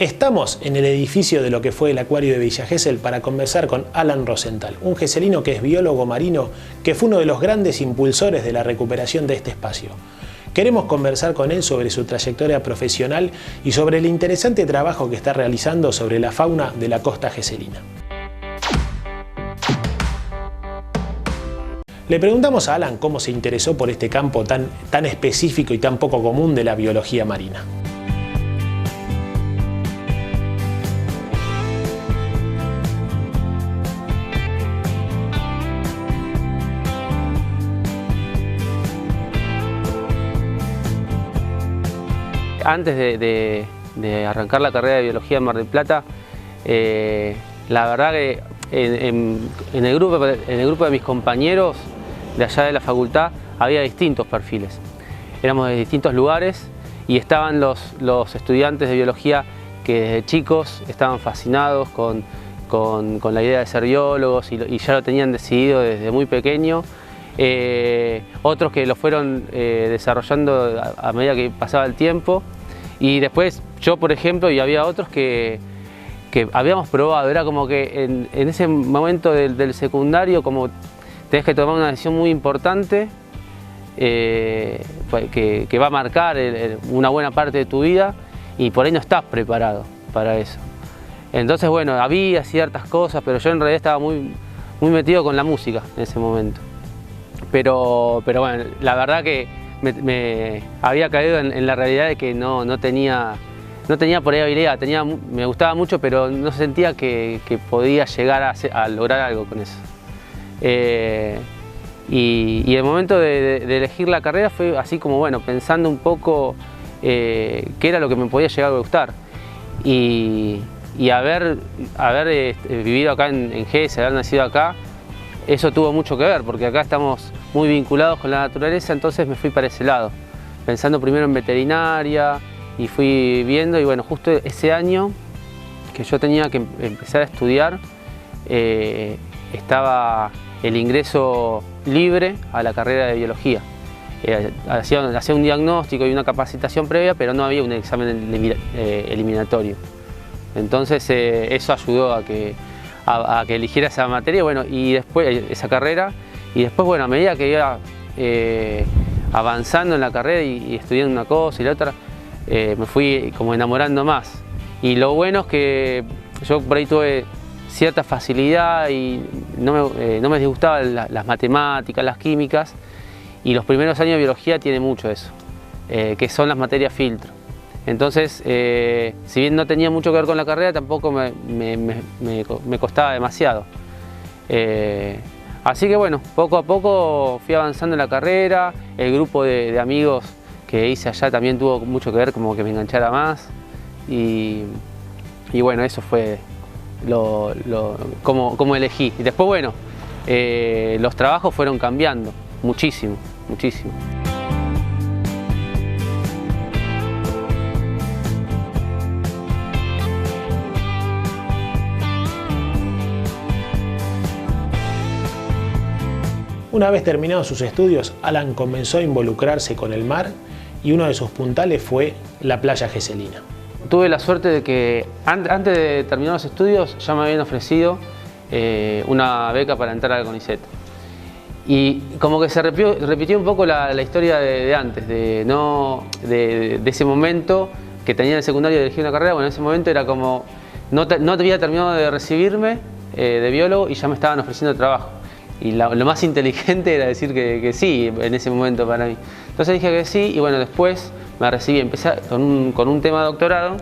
Estamos en el edificio de lo que fue el acuario de Villa Gesell para conversar con Alan Rosenthal, un geselino que es biólogo marino, que fue uno de los grandes impulsores de la recuperación de este espacio. Queremos conversar con él sobre su trayectoria profesional y sobre el interesante trabajo que está realizando sobre la fauna de la costa geselina. Le preguntamos a Alan cómo se interesó por este campo tan específico y tan poco común de la biología marina. Antes de arrancar la carrera de biología en Mar del Plata, la verdad que en el grupo de mis compañeros de allá de la facultad había distintos perfiles. Éramos de distintos lugares y estaban los estudiantes de biología que desde chicos estaban fascinados con la idea de ser biólogos y ya lo tenían decidido desde muy pequeño. Otros que lo fueron desarrollando a medida que pasaba el tiempo, y después yo, por ejemplo, y había otros que habíamos probado. Era como que en ese momento del secundario, como tenés que tomar una decisión muy importante que va a marcar una buena parte de tu vida, y por ahí no estás preparado para eso. Entonces, bueno, había ciertas cosas, pero yo en realidad estaba muy metido con la música en ese momento. Pero bueno, la verdad que me había caído en la realidad de que no tenía por ahí habilidad. Me gustaba mucho, pero no sentía que podía llegar a lograr algo con eso. Y el momento de elegir la carrera fue así como, bueno, pensando un poco qué era lo que me podía llegar a gustar. Y haber vivido acá en Gesell, haber nacido acá, eso tuvo mucho que ver, porque acá estamos muy vinculados con la naturaleza. Entonces me fui para ese lado, pensando primero en veterinaria, y fui viendo, y bueno, justo ese año que yo tenía que empezar a estudiar, estaba el ingreso libre a la carrera de biología. Hacía un diagnóstico y una capacitación previa, pero no había un examen eliminatorio. Entonces eso ayudó a que eligiera esa materia, bueno, y después esa carrera, y después, bueno, a medida que iba avanzando en la carrera y estudiando una cosa y la otra, me fui como enamorando más. Y lo bueno es que yo por ahí tuve cierta facilidad y no me disgustaban las matemáticas, las químicas, y los primeros años de biología tiene mucho eso, que son las materias filtro. Entonces, si bien no tenía mucho que ver con la carrera, tampoco me costaba demasiado. Así que bueno, poco a poco fui avanzando en la carrera. El grupo de amigos que hice allá también tuvo mucho que ver, como que me enganchara más. Y bueno, eso fue como elegí. Y después, bueno, los trabajos fueron cambiando muchísimo, muchísimo. Una vez terminados sus estudios, Alan comenzó a involucrarse con el mar, y uno de sus puntales fue la playa geselina. Tuve la suerte de que antes de terminar los estudios ya me habían ofrecido una beca para entrar al CONICET. Y como que se repitió un poco la historia de antes, de ese momento que tenía en el secundario de elegir una carrera. Bueno, en ese momento era como, no había terminado de recibirme de biólogo y ya me estaban ofreciendo trabajo. Y lo más inteligente era decir que sí en ese momento para mí. Entonces dije que sí, y bueno, después me recibí, empecé con un tema de doctorado.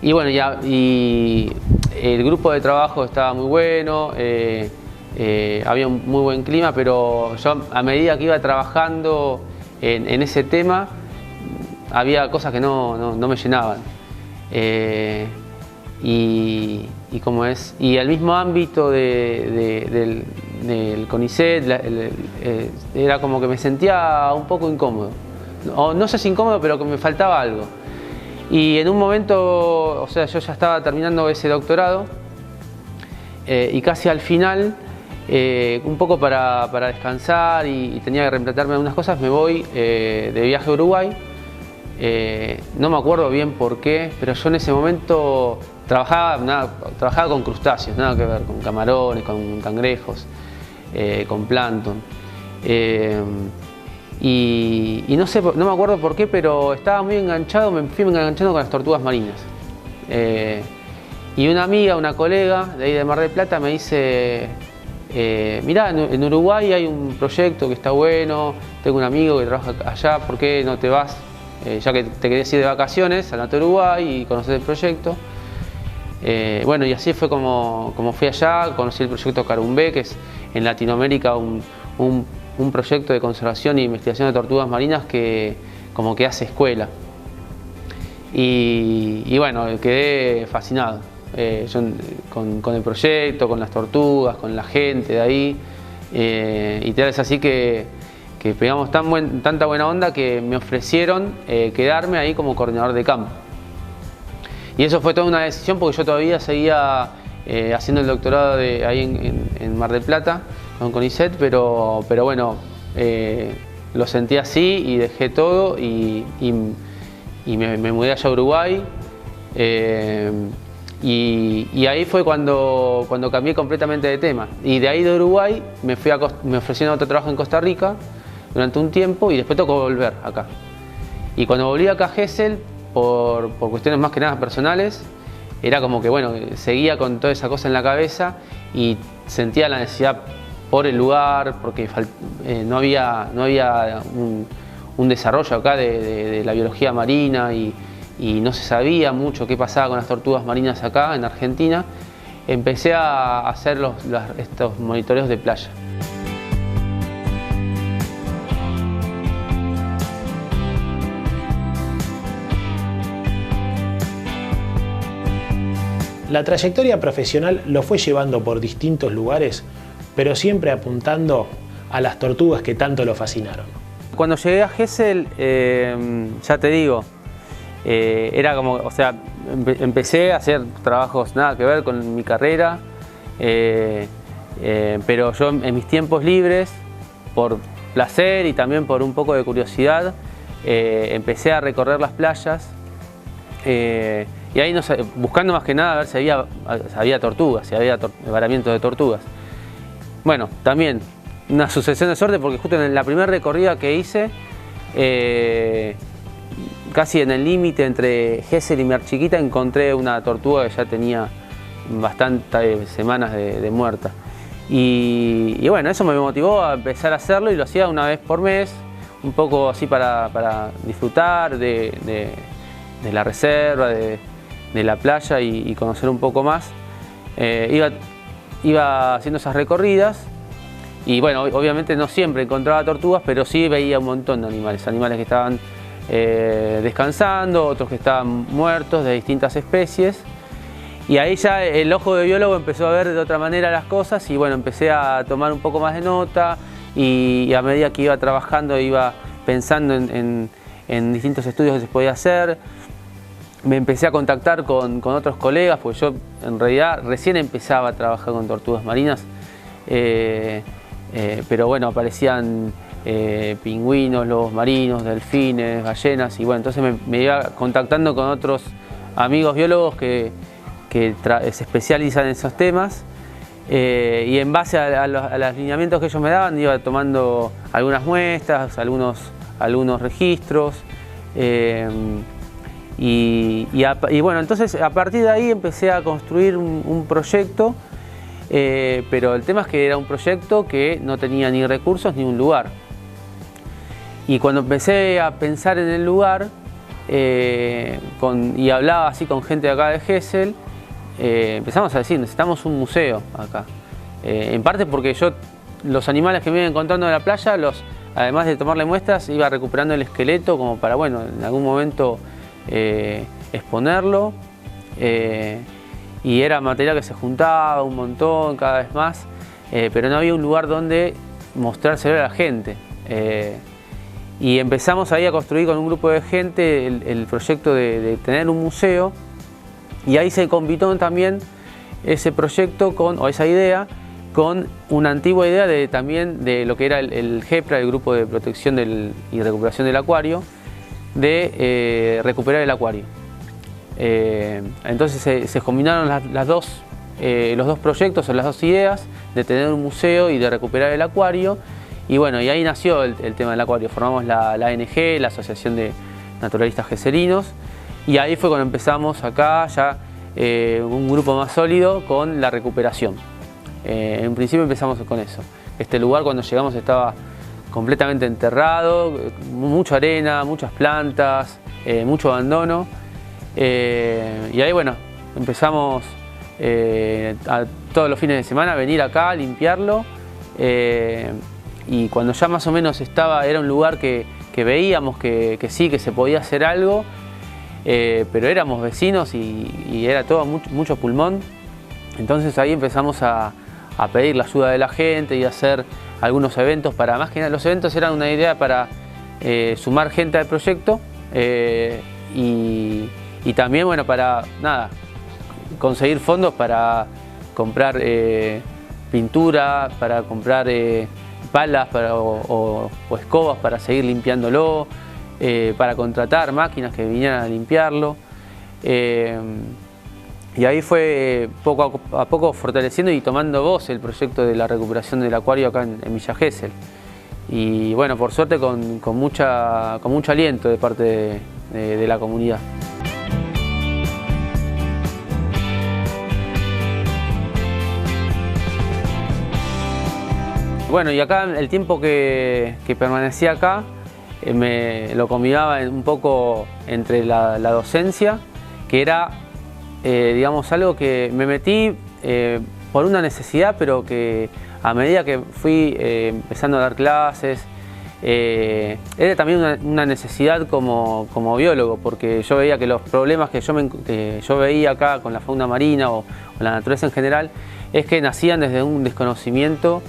Y bueno, y el grupo de trabajo estaba muy bueno, había un muy buen clima, pero yo, a medida que iba trabajando en ese tema, había cosas que no me llenaban. Y como es, y el mismo ámbito del CONICET, era como que me sentía un poco incómodo. No sé si incómodo, pero que me faltaba algo. Y en un momento, o sea, yo ya estaba terminando ese doctorado, y casi al final, un poco para descansar y tenía que replantearme algunas cosas, me voy de viaje a Uruguay. No me acuerdo bien por qué, pero yo en ese momento trabajaba con crustáceos, nada que ver, con camarones, con cangrejos, con plancton. Y no sé, no me acuerdo por qué, pero estaba muy enganchado, me fui enganchando con las tortugas marinas. Y una amiga, una colega de ahí de Mar del Plata me dice, mirá, en Uruguay hay un proyecto que está bueno, tengo un amigo que trabaja allá, ¿por qué no te vas? Ya que te querés ir de vacaciones, andate a Uruguay y conocer el proyecto. Bueno, y así fue como fui allá, conocí el proyecto Carumbé, que es en Latinoamérica un proyecto de conservación e investigación de tortugas marinas que como que hace escuela. Y bueno, quedé fascinado yo con el proyecto, con las tortugas, con la gente de ahí. Y tal es así que pegamos tanta buena onda que me ofrecieron quedarme ahí como coordinador de campo. Y eso fue toda una decisión porque yo todavía seguía haciendo el doctorado ahí en Mar del Plata con CONICET, pero bueno, lo sentí así y dejé todo y me mudé allá a Uruguay. Y ahí fue cuando cambié completamente de tema. Y de ahí de Uruguay me ofrecieron otro trabajo en Costa Rica durante un tiempo y después tocó volver acá. Y cuando volví acá a Gesell, por cuestiones más que nada personales, era como que bueno, seguía con toda esa cosa en la cabeza y sentía la necesidad por el lugar, porque no había un desarrollo acá de la biología marina y no se sabía mucho qué pasaba con las tortugas marinas acá en Argentina. Empecé a hacer estos monitoreos de playa. La trayectoria profesional lo fue llevando por distintos lugares, pero siempre apuntando a las tortugas que tanto lo fascinaron. Cuando llegué a Gesell, ya te digo, era como, o sea, empecé a hacer trabajos nada que ver con mi carrera, pero yo en mis tiempos libres, por placer y también por un poco de curiosidad, empecé a recorrer las playas. Y ahí buscando más que nada a ver si había tortugas, si había varamientos de tortugas. Bueno, también una sucesión de suerte porque justo en la primera recorrida que hice, casi en el límite entre Gesell y Mar Chiquita, encontré una tortuga que ya tenía bastantes semanas de muerta. Y bueno, eso me motivó a empezar a hacerlo y lo hacía una vez por mes, un poco así para disfrutar de la reserva, de la playa y conocer un poco más. Iba haciendo esas recorridas y bueno, obviamente no siempre encontraba tortugas, pero sí veía un montón de animales que estaban descansando, otros que estaban muertos de distintas especies. Y ahí ya el ojo de biólogo empezó a ver de otra manera las cosas y bueno, empecé a tomar un poco más de nota y a medida que iba trabajando iba pensando en distintos estudios que se podía hacer. Me empecé a contactar con otros colegas, porque yo en realidad recién empezaba a trabajar con tortugas marinas, pero bueno, aparecían pingüinos, lobos marinos, delfines, ballenas, y bueno, entonces me iba contactando con otros amigos biólogos que se especializan en esos temas, y en base a los lineamientos que ellos me daban iba tomando algunas muestras, algunos registros. Y bueno, entonces a partir de ahí empecé a construir un proyecto, pero el tema es que era un proyecto que no tenía ni recursos ni un lugar. Y cuando empecé a pensar en el lugar y hablaba así con gente de acá de Gesell, empezamos a decir, necesitamos un museo acá. En parte porque yo los animales que me iba encontrando en la playa, además de tomarle muestras, iba recuperando el esqueleto como para, bueno, en algún momento exponerlo, y era material que se juntaba un montón cada vez más, pero no había un lugar donde mostrárselo a la gente, y empezamos ahí a construir con un grupo de gente el proyecto de tener un museo, y ahí se combinó también ese proyecto o esa idea con una antigua idea también de lo que era el GEPRA, el Grupo de Protección y Recuperación del Acuario, de recuperar el acuario. Entonces se combinaron los dos proyectos o las dos ideas de tener un museo y de recuperar el acuario. Y bueno, y ahí nació el tema del acuario. Formamos la ANG, la Asociación de Naturalistas Geselinos, y ahí fue cuando empezamos acá ya un grupo más sólido con la recuperación. En principio empezamos con eso. Este lugar cuando llegamos estaba completamente enterrado, mucha arena, muchas plantas, mucho abandono. Y ahí bueno, empezamos a todos los fines de semana a venir acá a limpiarlo. Y cuando ya más o menos era un lugar que veíamos que sí, que se podía hacer algo, pero éramos vecinos y era todo mucho pulmón. Entonces ahí empezamos a pedir la ayuda de la gente y a hacer algunos eventos más que nada. Los eventos eran una idea para sumar gente al proyecto y también bueno, para conseguir fondos para comprar pintura, para comprar palas o escobas para seguir limpiándolo, para contratar máquinas que vinieran a limpiarlo. Y ahí fue poco a poco fortaleciendo y tomando voz el proyecto de la recuperación del acuario acá en Villa Gesell. Y bueno, por suerte con mucho aliento de parte de la comunidad. Bueno, y acá el tiempo que permanecí acá me lo combinaba un poco entre la docencia, que era digamos algo que me metí por una necesidad, pero que a medida que fui empezando a dar clases, era también una necesidad como biólogo, porque yo veía que los problemas que yo veía acá con la fauna marina o la naturaleza en general, es que nacían desde un desconocimiento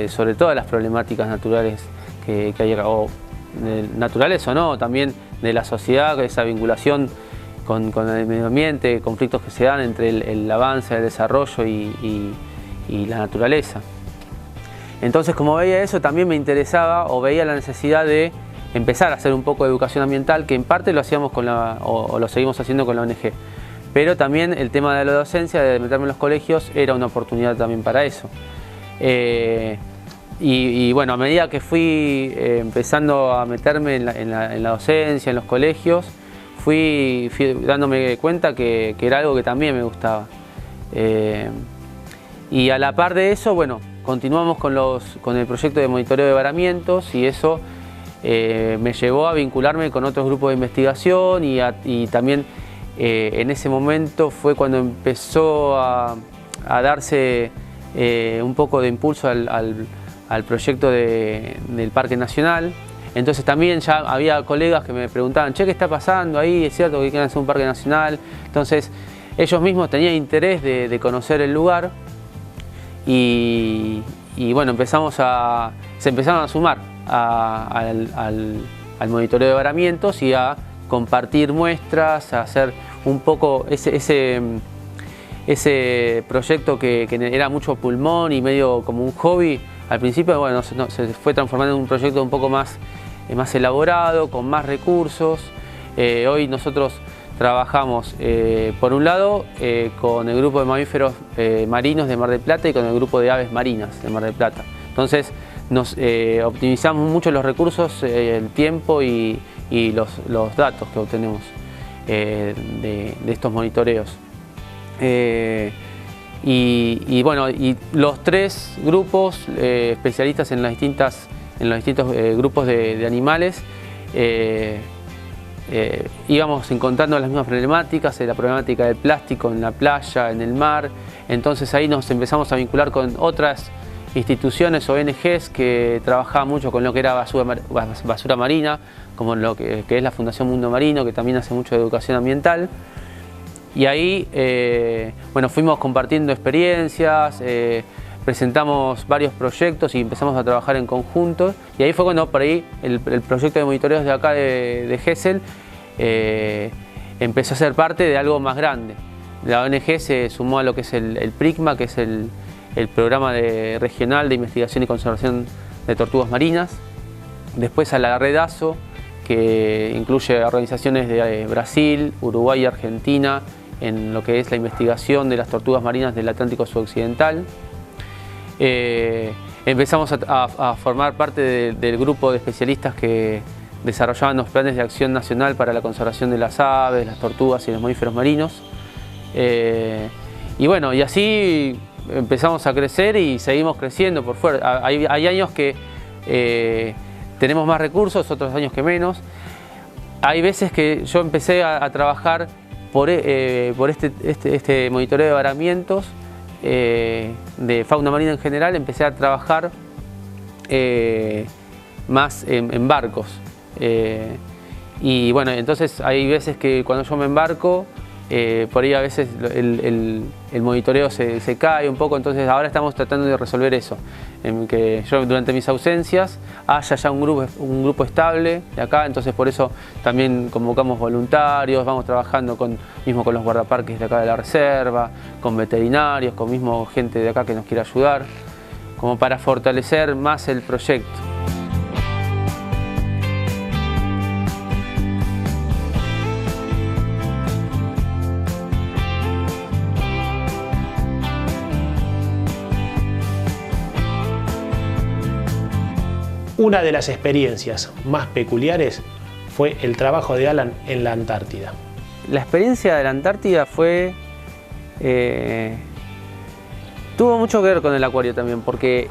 sobre todas las problemáticas naturales que hay acá, o naturales o no, también de la sociedad, esa vinculación con el medio ambiente, conflictos que se dan entre el avance, el desarrollo y la naturaleza. Entonces, como veía eso, también me interesaba o veía la necesidad de empezar a hacer un poco de educación ambiental, que en parte lo hacíamos o lo seguimos haciendo con la ONG. Pero también el tema de la docencia, de meterme en los colegios, era una oportunidad también para eso. Y bueno, a medida que fui empezando a meterme en la docencia, en los colegios, fui dándome cuenta que era algo que también me gustaba. Y a la par de eso, bueno, continuamos con el proyecto de monitoreo de varamientos, y eso me llevó a vincularme con otros grupos de investigación y también en ese momento fue cuando empezó a darse un poco de impulso al proyecto del Parque Nacional. Entonces también ya había colegas que me preguntaban, che, ¿qué está pasando ahí? ¿Es cierto que quieren hacer un parque nacional? Entonces ellos mismos tenían interés de conocer el lugar y bueno, se empezaron a sumar al monitoreo de varamientos y a compartir muestras, a hacer un poco ese proyecto que era mucho pulmón y medio como un hobby. Al principio, bueno, se fue transformando en un proyecto un poco más elaborado, con más recursos. Hoy nosotros trabajamos, por un lado, con el grupo de mamíferos marinos de Mar del Plata y con el grupo de aves marinas de Mar del Plata. Entonces, nos optimizamos mucho los recursos, el tiempo y los datos que obtenemos de estos monitoreos. Y bueno, y los tres grupos especialistas en los distintos grupos de animales íbamos encontrando las mismas problemáticas, la problemática del plástico en la playa, en el mar. Entonces ahí nos empezamos a vincular con otras instituciones, ONGs, que trabajaban mucho con lo que era basura marina, como lo que es la Fundación Mundo Marino, que también hace mucho de educación ambiental. Y ahí, bueno, fuimos compartiendo experiencias, presentamos varios proyectos y empezamos a trabajar en conjunto. Y ahí fue cuando por ahí el proyecto de monitoreos de acá de Gesell empezó a ser parte de algo más grande. La ONG se sumó a lo que es el PRICMA, que es el programa regional de investigación y conservación de tortugas marinas. Después a la red ASO, que incluye organizaciones de Brasil, Uruguay y Argentina en lo que es la investigación de las tortugas marinas del Atlántico Sudoccidental. Empezamos a formar parte del grupo de especialistas que desarrollaban los planes de acción nacional para la conservación de las aves, las tortugas y los mamíferos marinos. Y bueno, y así empezamos a crecer y seguimos creciendo por fuera. Hay años que tenemos más recursos, otros años que menos. Hay veces que yo empecé a trabajar por este monitoreo de varamientos de fauna marina en general. Empecé a trabajar más en barcos. Y bueno, entonces hay veces que cuando yo me embarco, por ahí a veces el monitoreo se cae un poco, entonces ahora estamos tratando de resolver eso, en que yo durante mis ausencias haya ya un grupo estable de acá, entonces por eso también convocamos voluntarios, vamos trabajando mismo con los guardaparques de acá de la reserva, con veterinarios, con mismo gente de acá que nos quiere ayudar, como para fortalecer más el proyecto. Una de las experiencias más peculiares fue el trabajo de Alan en la Antártida. La experiencia de la Antártida tuvo mucho que ver con el acuario también, porque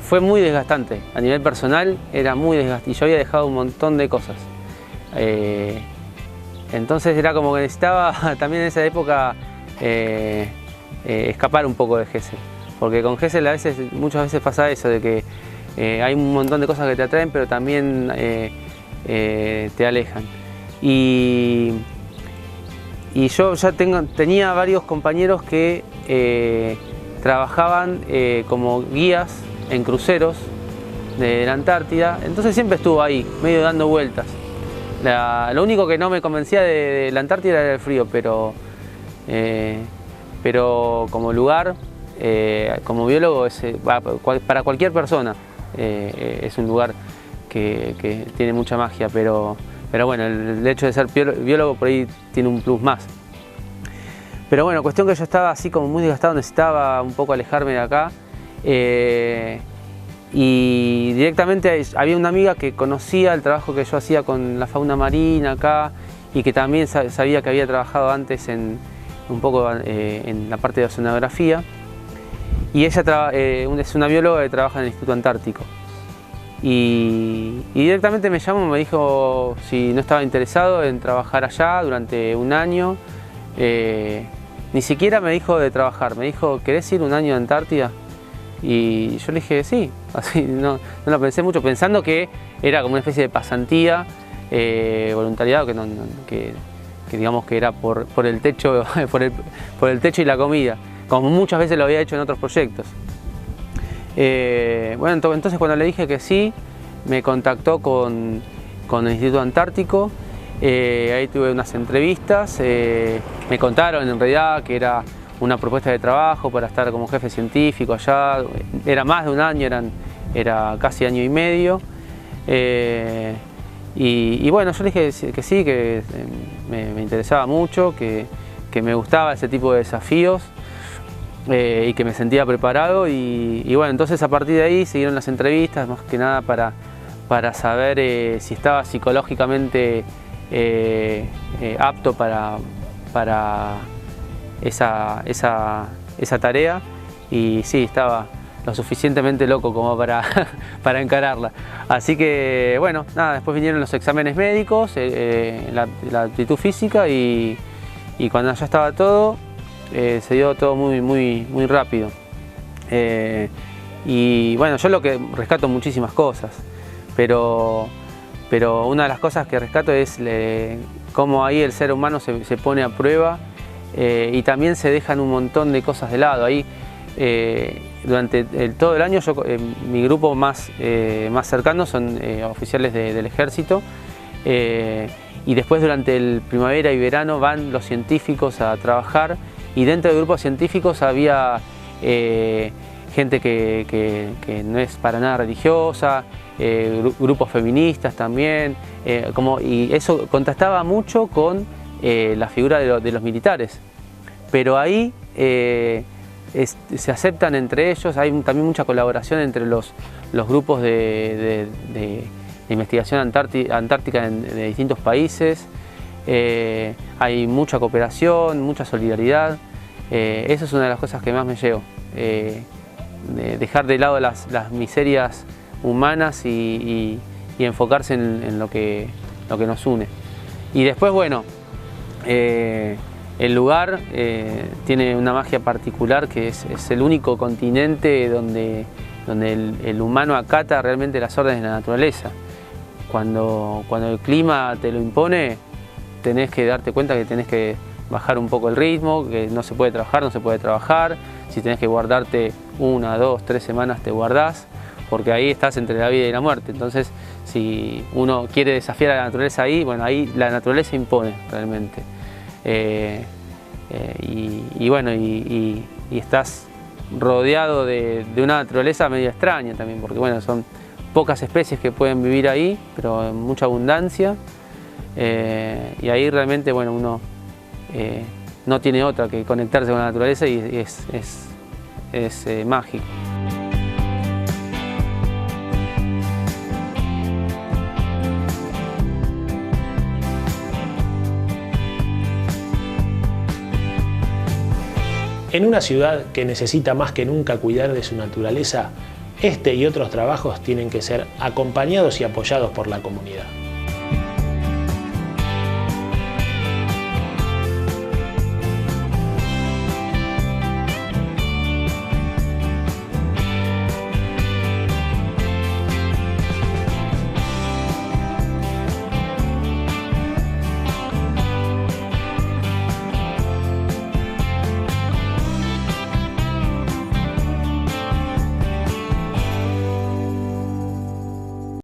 fue muy desgastante. A nivel personal era muy desgastante y yo había dejado un montón de cosas. Entonces era como que necesitaba también en esa época escapar un poco de Gesell, porque con Gesell muchas veces pasa eso, de que hay un montón de cosas que te atraen, pero también te alejan. Y yo ya tenía varios compañeros que trabajaban como guías en cruceros de la Antártida, entonces siempre estuvo ahí, medio dando vueltas. Lo único que no me convencía de la Antártida era el frío, pero como lugar, como biólogo, para cualquier persona, es un lugar que tiene mucha magia, pero bueno, el hecho de ser biólogo por ahí tiene un plus más. Pero bueno, cuestión que yo estaba así como muy desgastado, necesitaba un poco alejarme de acá, y directamente había una amiga que conocía el trabajo que yo hacía con la fauna marina acá y que también sabía que había trabajado antes un poco en la parte de oceanografía. Y ella es una bióloga que trabaja en el Instituto Antártico. Y directamente me llamó, me dijo si no estaba interesado en trabajar allá durante un año. Ni siquiera me dijo de trabajar, me dijo, ¿querés ir un año a Antártida? Y yo le dije sí, así no lo pensé mucho, pensando que era como una especie de pasantía, voluntariado, que digamos que era por el techo, por el techo y la comida, como muchas veces lo había hecho en otros proyectos. Bueno, entonces cuando le dije que sí, me contactó con el Instituto Antártico. Ahí tuve unas entrevistas, me contaron en realidad que era una propuesta de trabajo para estar como jefe científico allá. Era más de un año, era casi año y medio. Y bueno, yo le dije que sí, que me interesaba mucho, que me gustaba ese tipo de desafíos. Y que me sentía preparado y bueno, entonces a partir de ahí siguieron las entrevistas, más que nada para saber si estaba psicológicamente apto para esa tarea, y sí, estaba lo suficientemente loco como para encararla. Así que bueno, nada, después vinieron los exámenes médicos, la aptitud física y cuando ya estaba todo, se dio todo muy rápido. Y bueno, yo lo que rescato muchísimas cosas, pero una de las cosas que rescato es cómo ahí el ser humano se pone a prueba, y también se dejan un montón de cosas de lado. Ahí durante todo el año mi grupo más cercano son oficiales del ejército, y después durante el primavera y verano van los científicos a trabajar. Y dentro de grupos científicos había gente que no es para nada religiosa, grupos feministas también, y eso contrastaba mucho con la figura de los militares. Pero ahí se aceptan entre ellos, hay también mucha colaboración entre los grupos de investigación antártica de distintos países, hay mucha cooperación, mucha solidaridad. Eso es una de las cosas que más me llevo, dejar de lado las miserias humanas y enfocarse en lo que nos une. Y después, bueno, el lugar tiene una magia particular, que es el único continente donde el humano acata realmente las órdenes de la naturaleza. Cuando el clima te lo impone, tenés que darte cuenta que tenés que bajar un poco el ritmo, que no se puede trabajar, no se puede trabajar. Si tenés que guardarte 1, 2, 3 semanas, te guardás, porque ahí estás entre la vida y la muerte. Entonces, si uno quiere desafiar a la naturaleza ahí, bueno, ahí la naturaleza impone realmente. Y estás rodeado de una naturaleza medio extraña también, porque bueno, son pocas especies que pueden vivir ahí, pero en mucha abundancia. Y ahí realmente, bueno, uno no tiene otra que conectarse con la naturaleza, y es mágico. En una ciudad que necesita más que nunca cuidar de su naturaleza, este y otros trabajos tienen que ser acompañados y apoyados por la comunidad.